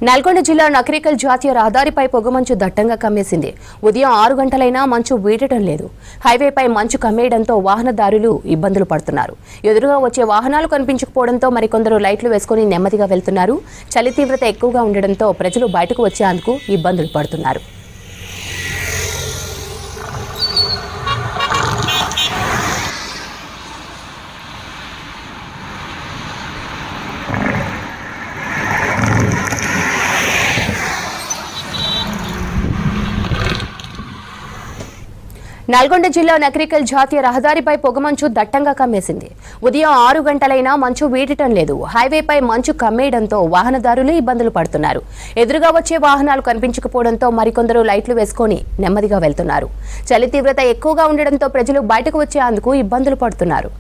నల్గొండ జిల్లా నకరికల్ జాతీయ రహదారిపై పొగమంచు దట్టంగా కమ్మేసింది. ఉదయం 6 గంటలైనా మంచు వీడటం లేదు. హైవేపై మంచు కమ్మేయడంతో వాహనదారులు ఇబ్బందులు పడుతున్నారు. ఎదురుగా వచ్చే వాహనాలు కనిపించకపోవడంతో మరికొందరు లైట్లు వేసుకుని నెమ్మదిగా వెళ్తున్నారు. చలి తీవ్రత ఎక్కువగా ఉండడంతో ప్రజలు బయటకు వచ్చేందుకు ఇబ్బందులు పడుతున్నారు. నల్గొండ జిల్లా నకరికల్ జాతీయ రహదారిపై పొగమంచు దట్టంగా కమ్మేసింది. ఉదయం 6 గంటలైనా మంచు వీడటం లేదు. హైవేపై మంచు కమ్మేయడంతో వాహనదారులు ఇబ్బందులు పడుతున్నారు. ఎదురుగా వచ్చే వాహనాలు కనిపించకపోవడంతో మరికొందరు లైట్లు వేసుకుని నెమ్మదిగా వెళ్తున్నారు. చలి తీవ్రత ఎక్కువగా ఉండడంతో ప్రజలు బయటకు వచ్చేందుకు ఇబ్బందులు పడుతున్నారు.